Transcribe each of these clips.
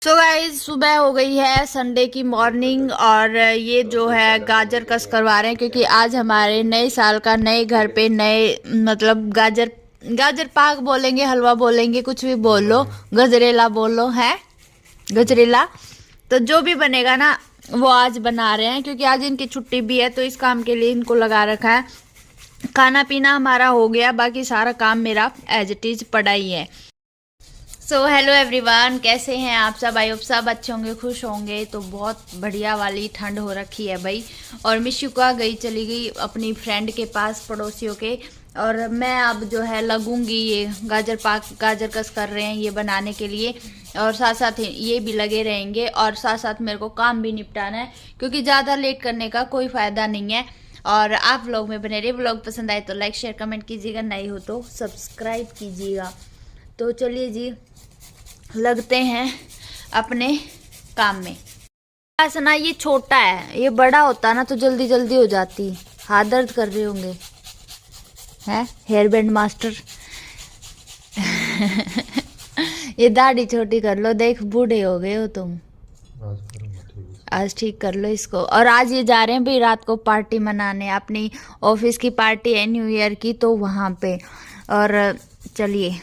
So guys सुबह हो गई है संडे की मॉर्निंग और ये जो है गाजर कस करवा रहे हैं क्योंकि आज हमारे नए साल का नए घर पे नए मतलब गाजर गाजर पाक बोलेंगे, हलवा बोलेंगे, कुछ भी बोल लो, गजरेला बोल लो, है गजरेला। तो जो भी बनेगा ना वो आज बना रहे हैं क्योंकि आज इनकी छुट्टी भी है, तो इस काम के लिए इनको लगा रखा है। खाना पीना हमारा हो गया, बाकी सारा काम मेरा एज इट इज पड़ा ही है। सो हेलो एवरीवन, कैसे हैं आप सब? आई होप सब अच्छे होंगे, खुश होंगे। तो बहुत बढ़िया वाली ठंड हो रखी है भाई। और मिशुका चली गई अपनी फ्रेंड के पास, पड़ोसियों के। और मैं अब जो है लगूंगी, ये गाजर पाक गाजर कस कर रहे हैं ये बनाने के लिए, और साथ साथ ये भी लगे रहेंगे, और साथ साथ मेरे को काम भी निपटाना है क्योंकि ज़्यादा लेट करने का कोई फ़ायदा नहीं है। और आप व्लॉग में बने रहिए। व्लॉग पसंद आए तो लाइक शेयर कमेंट कीजिएगा, नए हो तो सब्सक्राइब कीजिएगा। तो चलिए जी, लगते हैं अपने काम में। ऐसा ना, ये छोटा है, ये बड़ा होता ना तो जल्दी जल्दी हो जाती। हाथ दर्द कर रहे होंगे हैं हेयर बैंड मास्टर। ये दाढ़ी छोटी कर लो, देख बूढ़े हो गए हो तुम। आज ठीक कर लो इसको। और आज ये जा रहे हैं भाई रात को पार्टी मनाने, अपनी ऑफिस की पार्टी है न्यू ईयर की, तो वहाँ पे। और चलिए,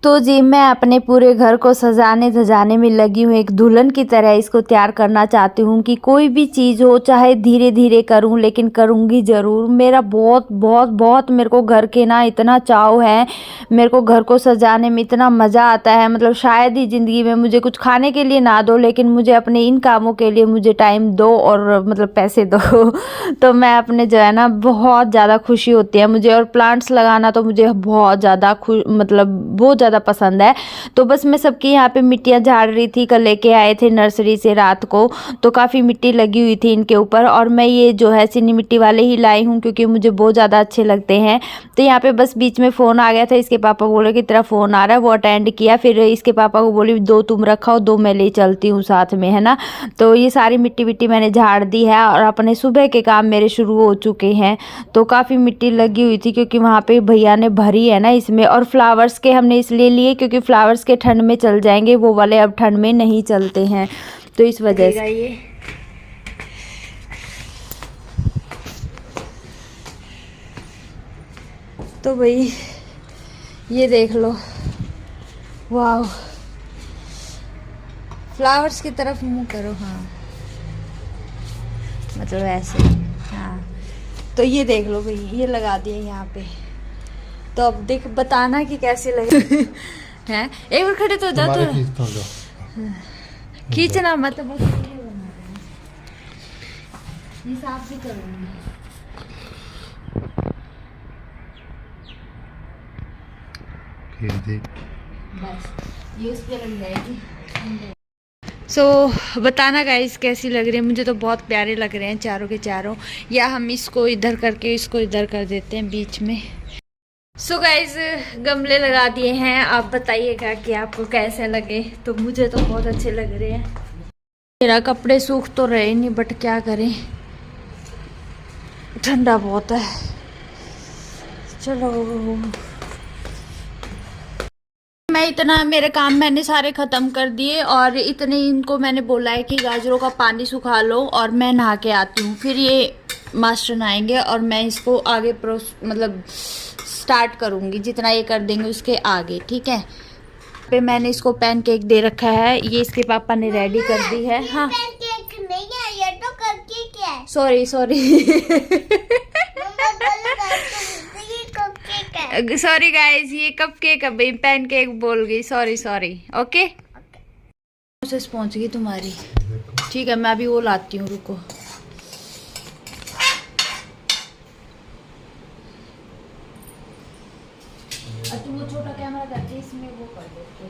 तो जी मैं अपने पूरे घर को सजाने धजाने में लगी हूँ। एक दुल्हन की तरह इसको तैयार करना चाहती हूँ कि कोई भी चीज़ हो चाहे धीरे धीरे करूँ लेकिन करूँगी ज़रूर। मेरा बहुत बहुत बहुत मेरे को घर के ना इतना चाव है, मेरे को घर को सजाने में इतना मज़ा आता है। मतलब शायद ही ज़िंदगी में मुझे कुछ खाने के लिए ना दो, लेकिन मुझे अपने इन कामों के लिए मुझे टाइम दो और मतलब पैसे दो। तो मैं अपने जो है ना बहुत ज़्यादा खुशी होती है मुझे। और प्लांट्स लगाना तो मुझे बहुत ज़्यादा मतलब बहुत ज़्यादा पसंद है। तो बस मैं सबकी यहाँ पे मिट्टियाँ झाड़ रही थी, कल लेके आए थे नर्सरी से रात को, तो काफ़ी मिट्टी लगी हुई थी इनके ऊपर। और मैं ये जो है चीनी मिट्टी वाले ही लाई हूँ क्योंकि मुझे बहुत ज़्यादा अच्छे लगते हैं। तो यहाँ पे बस बीच में फ़ोन आ गया था, इसके पापा बोले कि तेरा फ़ोन आ रहा है, वो अटेंड किया। फिर इसके पापा को बोली दो तुम रखाओ, दो मैं ले चलती हूँ साथ में, है ना। तो ये सारी मिट्टी विट्टी मैंने झाड़ दी है और अपने सुबह के काम मेरे शुरू हो चुके हैं। तो काफ़ी मिट्टी लगी हुई थी क्योंकि वहाँ पे भैया ने भरी है ना इसमें। और फ्लावर्स के हमने इसलिए लिए क्योंकि फ्लावर्स के ठंड में चल जाएंगे, वो वाले अब ठंड में नहीं चलते हैं, तो इस वजह से ये। तो भाई ये देख लो, वाह, फ्लावर्स की तरफ मुंह करो, हाँ मतलब ऐसे, हाँ। तो ये देख लो भाई, ये लगा दिया यहाँ पे। तो अब देख बताना कि कैसे लगे। हैं एक बार खड़े तो जाओ, तो खींचना मत, बस ये साफ भी करूँगी। बस ये उस पे लग जाएगी। सो बताना गाइस कैसी लग रही है। मुझे तो बहुत प्यारे लग रहे हैं चारों के चारों। या हम इसको इधर करके इसको इधर कर देते हैं बीच में। सो गाइस गमले लगा दिए हैं, आप बताइएगा कि आपको कैसे लगे। तो मुझे तो बहुत अच्छे लग रहे हैं। मेरा कपड़े सूख तो रहे नहीं, बट क्या करें, ठंडा बहुत है। चलो, मैं इतना मेरे काम मैंने सारे ख़त्म कर दिए और इतने इनको मैंने बोला है कि गाजरों का पानी सुखा लो और मैं नहा के आती हूँ। फिर ये मास्टर नहाएंगे और मैं इसको आगे मतलब स्टार्ट करूँगी, जितना ये कर देंगे उसके आगे, ठीक है। पे मैंने इसको पैनकेक दे रखा है, ये इसके पापा ने रेडी कर दी है। हाँ पैनकेक नहीं है ये, तो कपकेक है। सॉरी सॉरी गाइस, ये कपकेक है भाई, पैनकेक बोल गई, सॉरी। ओके प्रोसेस पहुंच गई तुम्हारी, ठीक है। मैं अभी वो लाती हूँ, रुको। अच्छा वो छोटा कैमरा करके इसमें वो कर देते,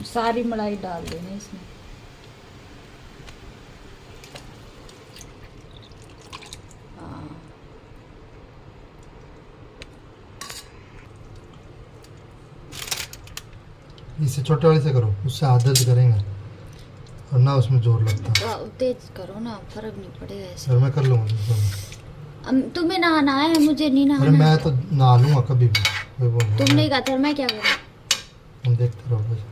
सारी मलाई डाल देना इसमें। इससे छोटे वाले से करो, उससे आदत करेंगे और ना उसमें जोर लगता। तेज करो ना, फर्क नहीं पड़ेगा ऐसे। और मैं कर लूँगा। तुम्हें नहाना है, मुझे नहीं अरे नहाना। मैं तो नहा लूंगा कभी भी, कोई वो नहीं। तुमने कहा था, मैं क्या करूँ? तुम देखते रहो बस।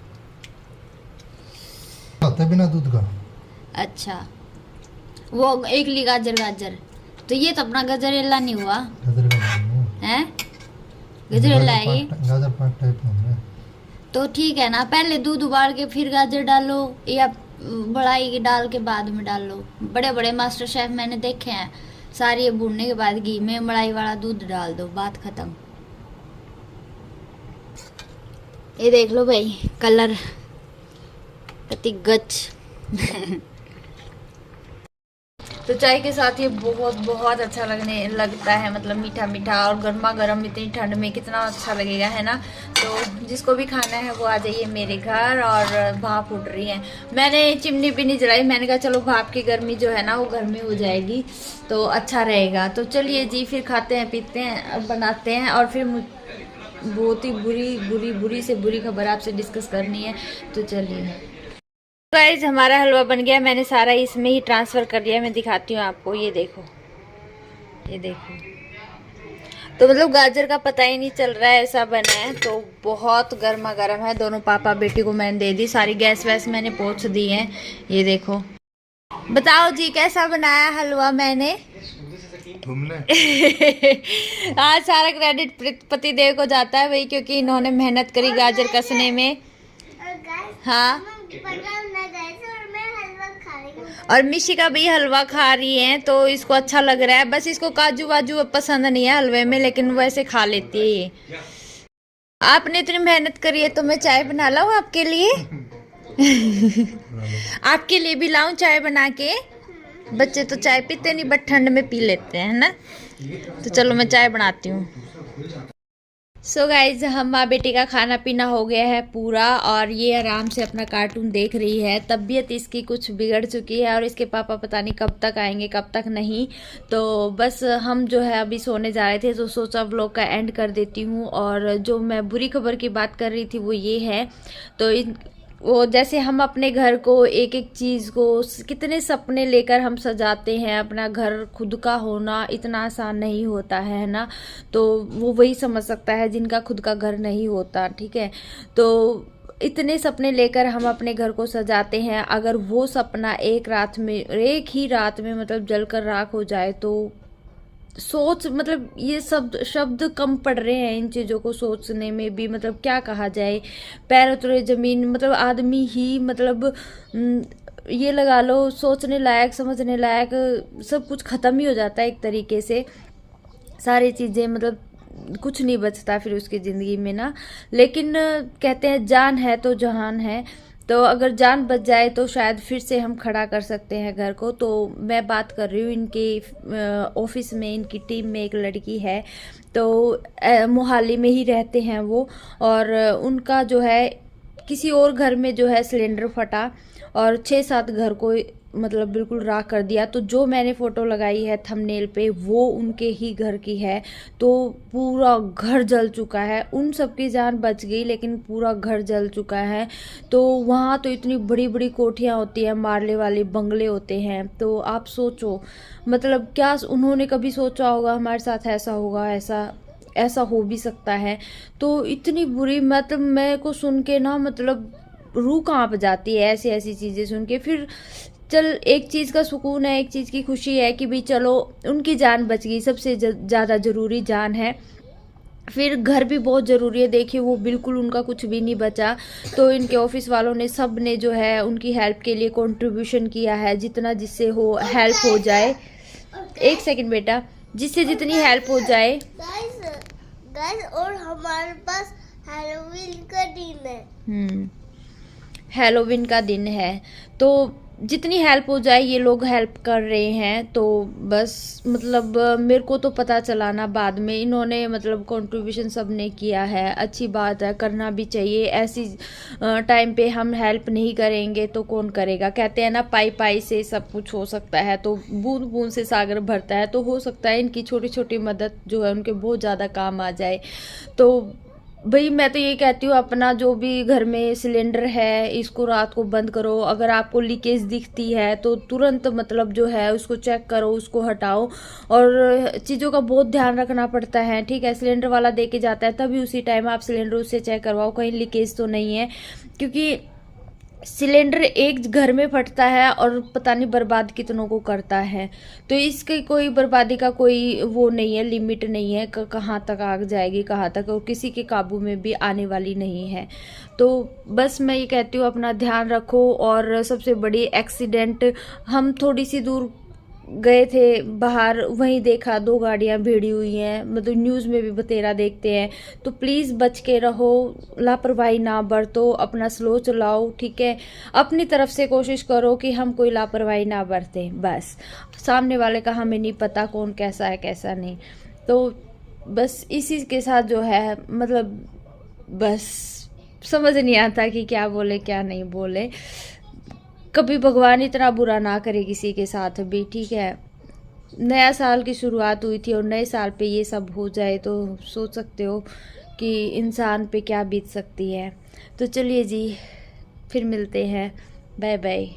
आता बिना दूध का। अच्छा, वो 1 ली गाजर, तो ये तो अपना गजरेला नहीं हुआ गाजर का नहीं है। है, गजरेला है ये। गाजर पाक टाइप में है। तो ठीक है ना, पहले दूध उबाल के फिर गाजर डालो, या बढ़ाई डाल के बाद में डालो। बड़े बड़े मास्टर शेफ मैंने देखे हैं, सारी ये भूनने के बाद घी में मलाई वाला दूध डाल दो, बात खत्म। ये देख लो भाई, कलर कति गच। तो चाय के साथ ये बहुत बहुत अच्छा लगता है, मतलब मीठा मीठा और गर्मा गर्म, इतनी ठंड में कितना अच्छा लगेगा, है ना। तो जिसको भी खाना है वो आ जाइए मेरे घर। और भाप उठ रही है, मैंने चिमनी भी नहीं जलाई, मैंने कहा चलो भाप की गर्मी जो है ना वो गर्मी हो जाएगी तो अच्छा रहेगा। तो चलिए जी, फिर खाते हैं पीते हैं बनाते हैं। और फिर बहुत ही बुरी से बुरी खबर आपसे डिस्कस करनी है, तो चलिए। गाइस, हमारा हलवा बन गया, मैंने सारा इसमें ही ट्रांसफ़र कर दिया। मैं दिखाती हूँ आपको, ये देखो, ये देखो। तो मतलब गाजर का पता ही नहीं चल रहा है, ऐसा बना है। तो बहुत गर्मा गर्म है, दोनों पापा बेटी को मैंने दे दी, सारी गैस वैस मैंने पोंछ दी है। ये देखो, बताओ जी कैसा बनाया हलवा मैंने। तुमने आज सारा क्रेडिट पतिदेव को जाता है भाई, क्योंकि इन्होंने मेहनत करी गाजर कसने में। हाँ, और मिशिका भी हलवा खा रही है, तो इसको अच्छा लग रहा है। बस इसको काजू वाजू पसंद नहीं है हलवे में, लेकिन वैसे खा लेती है ये। आपने इतनी मेहनत करी है तो मैं चाय बना लाऊं आपके लिए। आपके लिए भी लाऊं चाय बना के? बच्चे तो चाय पीते नहीं, बट ठंड में पी लेते हैं, है ना। तो चलो मैं चाय बनाती हूँ। सो गाइज, हम माँ बेटी का खाना पीना हो गया है पूरा, और ये आराम से अपना कार्टून देख रही है। तबीयत इसकी कुछ बिगड़ चुकी है, और इसके पापा पता नहीं कब तक आएंगे कब तक नहीं। तो बस हम जो है अभी सोने जा रहे थे, तो सोचा व्लॉग का एंड कर देती हूँ। और जो मैं बुरी खबर की बात कर रही थी वो ये है, तो वो जैसे हम अपने घर को एक एक चीज़ को कितने सपने लेकर हम सजाते हैं, अपना घर खुद का होना इतना आसान नहीं होता है ना। तो वो वही समझ सकता है जिनका खुद का घर नहीं होता, ठीक है। तो इतने सपने लेकर हम अपने घर को सजाते हैं, अगर वो सपना एक ही रात में मतलब जलकर राख हो जाए, तो सोच मतलब ये शब्द कम पड़ रहे हैं इन चीज़ों को सोचने में भी। मतलब क्या कहा जाए, पैर उतरे जमीन, मतलब आदमी ही मतलब ये लगा लो, सोचने लायक समझने लायक सब कुछ ख़त्म ही हो जाता है एक तरीके से। सारी चीज़ें मतलब कुछ नहीं बचता फिर उसकी ज़िंदगी में ना। लेकिन कहते हैं जान है तो जहान है, तो अगर जान बच जाए तो शायद फिर से हम खड़ा कर सकते हैं घर को। तो मैं बात कर रही हूँ इनके ऑफिस में, इनकी टीम में एक लड़की है, तो मोहाली में ही रहते हैं वो। और उनका जो है किसी और घर में जो है सिलेंडर फटा, और 6-7 घर को मतलब बिल्कुल राख कर दिया। तो जो मैंने फ़ोटो लगाई है थंबनेल पे वो उनके ही घर की है। तो पूरा घर जल चुका है, उन सब की जान बच गई लेकिन पूरा घर जल चुका है। तो वहाँ तो इतनी बड़ी बड़ी कोठियाँ होती हैं, मारले वाले बंगले होते हैं। तो आप सोचो, मतलब क्या उन्होंने कभी सोचा होगा हमारे साथ ऐसा होगा, ऐसा हो भी सकता है। तो इतनी बुरी, मतलब मैं को सुन के ना मतलब रूह कांप जाती है ऐसी ऐसी चीज़ें सुन के। फिर चल, एक चीज़ का सुकून है, एक चीज़ की खुशी है कि भी चलो उनकी जान बच गई, सबसे ज़्यादा ज़रूरी जान है। फिर घर भी बहुत ज़रूरी है, देखिए वो बिल्कुल उनका कुछ भी नहीं बचा। तो इनके ऑफिस वालों ने सब ने जो है उनकी हेल्प के लिए कंट्रीब्यूशन किया है, जितना जिससे हो हेल्प हो जाए। एक सेकंड बेटा, जिससे जितनी हेल्प हो जाए। गाइस, और हमारे पास हैलोवीन का दिन है। हैलोवीन का दिन है, तो जितनी हेल्प हो जाए ये लोग हेल्प कर रहे हैं। तो बस मतलब मेरे को तो पता चला ना बाद में, इन्होंने मतलब कंट्रीब्यूशन सब ने किया है। अच्छी बात है, करना भी चाहिए। ऐसी टाइम पे हम हेल्प नहीं करेंगे तो कौन करेगा। कहते हैं ना, पाई पाई से सब कुछ हो सकता है, तो बूंद बूंद से सागर भरता है। तो हो सकता है इनकी छोटी छोटी मदद जो है उनके बहुत ज़्यादा काम आ जाए। तो भाई मैं तो ये कहती हूँ अपना जो भी घर में सिलेंडर है इसको रात को बंद करो। अगर आपको लीकेज दिखती है तो तुरंत मतलब जो है उसको चेक करो, उसको हटाओ। और चीज़ों का बहुत ध्यान रखना पड़ता है, ठीक है। सिलेंडर वाला दे के जाता है तभी उसी टाइम आप सिलेंडर उससे चेक करवाओ कहीं लीकेज तो नहीं है, क्योंकि सिलेंडर एक घर में फटता है और पता नहीं बर्बाद कितनों को करता है। तो इसकी कोई बर्बादी का कोई वो नहीं है, लिमिट नहीं है कहाँ तक आग जाएगी कहाँ तक, और किसी के काबू में भी आने वाली नहीं है। तो बस मैं ये कहती हूँ अपना ध्यान रखो। और सबसे बड़ी एक्सीडेंट, हम थोड़ी सी दूर गए थे बाहर, वहीं देखा 2 गाड़ियां भिड़ी हुई हैं, मतलब न्यूज़ में भी बतेरा देखते हैं। तो प्लीज़ बच के रहो, लापरवाही ना बरतो, अपना स्लो चलाओ, ठीक है। अपनी तरफ से कोशिश करो कि हम कोई लापरवाही ना बरतें, बस। सामने वाले का हमें नहीं पता कौन कैसा है कैसा नहीं। तो बस इसी के साथ जो है मतलब बस समझ नहीं आता कि क्या बोले क्या नहीं बोले। कभी भगवान इतना बुरा ना करे किसी के साथ भी, ठीक है। नया साल की शुरुआत हुई थी और नए साल पे ये सब हो जाए तो सोच सकते हो कि इंसान पे क्या बीत सकती है। तो चलिए जी, फिर मिलते हैं, बाय बाय।